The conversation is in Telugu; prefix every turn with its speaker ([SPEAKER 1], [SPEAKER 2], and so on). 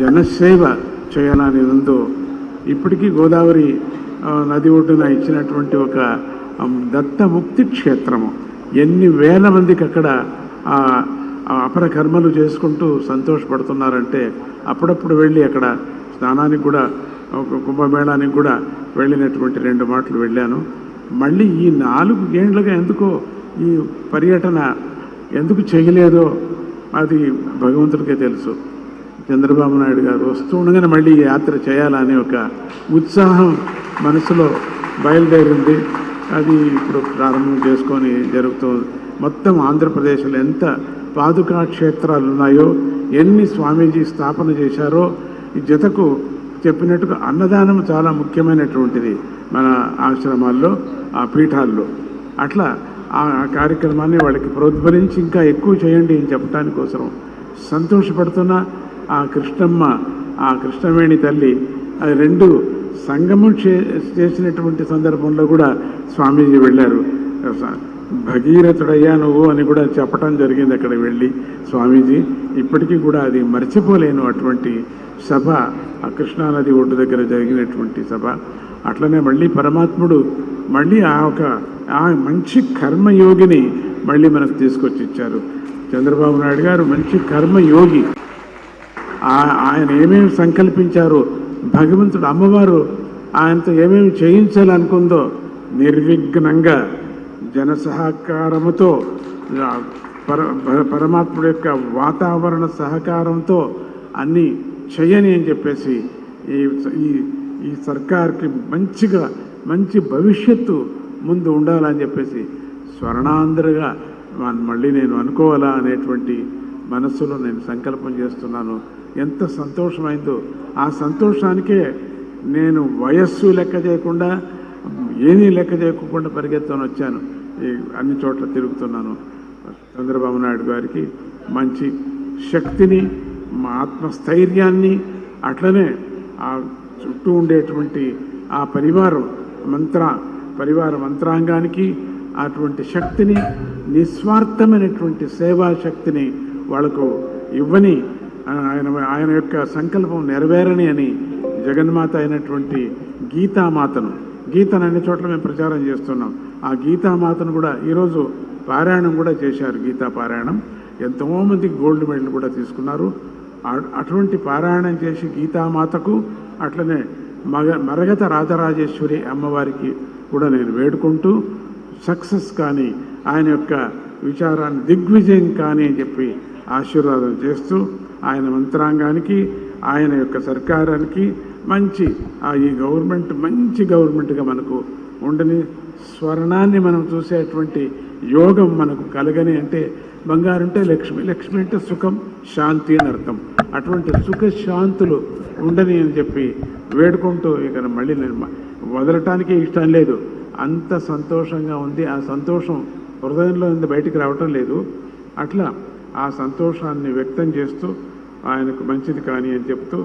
[SPEAKER 1] జనసేవ చేయాలని ఉందో, ఇప్పటికీ గోదావరి నది ఒడ్డున ఇచ్చినటువంటి ఒక దత్తముక్తి క్షేత్రము, ఎన్ని వేల మందికి అక్కడ అపర కర్మలు చేసుకుంటూ సంతోషపడుతున్నారంటే, అప్పుడప్పుడు వెళ్ళి అక్కడ స్నానానికి కూడా, కుంభమేళానికి కూడా వెళ్ళినటువంటి 2 మాటలు వెళ్ళాను. మళ్ళీ ఈ 4 ఏళ్ళుగా ఎందుకో ఈ పర్యటన ఎందుకు చేయలేదో అది భగవంతుడికే తెలుసు. చంద్రబాబు నాయుడు గారు వస్తూ ఉండగానే మళ్ళీ ఈ యాత్ర చేయాలనే ఒక ఉత్సాహం మనసులో బయలుదేరింది. అది ఇప్పుడు ప్రారంభం చేసుకొని జరుగుతుంది. మొత్తం ఆంధ్రప్రదేశ్లో ఎంత పాదుకా క్షేత్రాలు ఉన్నాయో, ఎన్ని స్వామీజీ స్థాపన చేశారో, ఈ జతకు చెప్పినట్టుగా అన్నదానం చాలా ముఖ్యమైనటువంటిది మన ఆశ్రమాల్లో, ఆ పీఠాల్లో. అట్లా ఆ కార్యక్రమాన్ని వాళ్ళకి ప్రోద్బలించి ఇంకా ఎక్కువ చేయండి అని చెప్పడానికి కోసం సంతోషపడుతున్న ఆ కృష్ణమ్మ, ఆ కృష్ణవేణి తల్లి, అది 2 సంగమం చేసినటువంటి సందర్భంలో కూడా స్వామీజీ వెళ్ళారు. భగీరథుడయ్యా నువ్వు అని కూడా చెప్పటం జరిగింది అక్కడ వెళ్ళి స్వామీజీ. ఇప్పటికీ కూడా అది మర్చిపోలేను అటువంటి సభ, ఆ కృష్ణానది ఒడ్డు దగ్గర జరిగినటువంటి సభ. అట్లనే మళ్ళీ పరమాత్ముడు మళ్ళీ ఆ మంచి కర్మయోగిని మళ్ళీ మనకు తీసుకొచ్చి ఇచ్చారు. చంద్రబాబు నాయుడు గారు మంచి కర్మయోగి. ఆయన ఏమేమి సంకల్పించారో, భగవంతుడు అమ్మవారు ఆయనతో ఏమేమి చేయించాలనుకుందో నిర్విఘ్నంగా జన సహకారముతో, పరమాత్ముడి యొక్క వాతావరణ సహకారంతో అన్నీ చెయ్యని అని చెప్పేసి ఈ సర్కార్కి మంచి భవిష్యత్తు ముందు ఉండాలని చెప్పేసి స్వర్ణాంధ్రగా మళ్ళీ నేను అనుకోవాలా అనేటువంటి మనస్సులో నేను సంకల్పం చేస్తున్నాను. ఎంత సంతోషమైందో, ఆ సంతోషానికే నేను వయస్సు లెక్క చేయకుండా, ఏమీ లెక్క చేయకుండా పరిగెత్తుకొని వచ్చాను. అన్ని చోట్ల తిరుగుతున్నాను. చంద్రబాబు నాయుడు గారికి మంచి శక్తిని, మా ఆత్మస్థైర్యాన్ని, అట్లనే ఆ చుట్టూ ఉండేటువంటి ఆ పరివార మంత్రాంగానికి అటువంటి శక్తిని, నిస్వార్థమైనటువంటి సేవా శక్తిని వాళ్ళకు ఇవ్వని, ఆయన యొక్క సంకల్పం నెరవేరని అని జగన్మాత అయినటువంటి గీతామాతను అన్ని చోట్ల మేము ప్రచారం చేస్తున్నాం. ఆ గీతామాతను కూడా ఈరోజు పారాయణం కూడా చేశారు. గీతా పారాయణం ఎంతోమందికి గోల్డ్ మెడల్ కూడా తీసుకున్నారు. అటువంటి పారాయణం చేసి గీతామాతకు, అట్లనే మరగత రాజరాజేశ్వరి అమ్మవారికి కూడా నేను వేడుకుంటూ సక్సెస్ కానీ, ఆయన యొక్క విచారాన్ని దిగ్విజయం కానీ అని చెప్పి ఆశీర్వాదం చేస్తూ, ఆయన మంత్రాంగానికి, ఆయన యొక్క సర్కారానికి ఈ గవర్నమెంట్ మంచి గవర్నమెంట్గా మనకు ఉండని, స్వర్ణాన్ని మనం చూసేటువంటి యోగం మనకు కలగని. అంటే బంగారు అంటే లక్ష్మి, లక్ష్మి అంటే సుఖం, శాంతి అని అర్థం. అటువంటి సుఖ శాంతులు ఉండని అని చెప్పి వేడుకుంటూ, ఇక మళ్ళీ నేను వదలటానికి ఇష్టం లేదు. అంత సంతోషంగా ఉంది. ఆ సంతోషం హృదయంలో ఉంది, బయటికి రావటం లేదు. అట్లా ఆ సంతోషాన్ని వ్యక్తం చేస్తూ ఆయనకు మంచిది కానీ అని చెప్తూ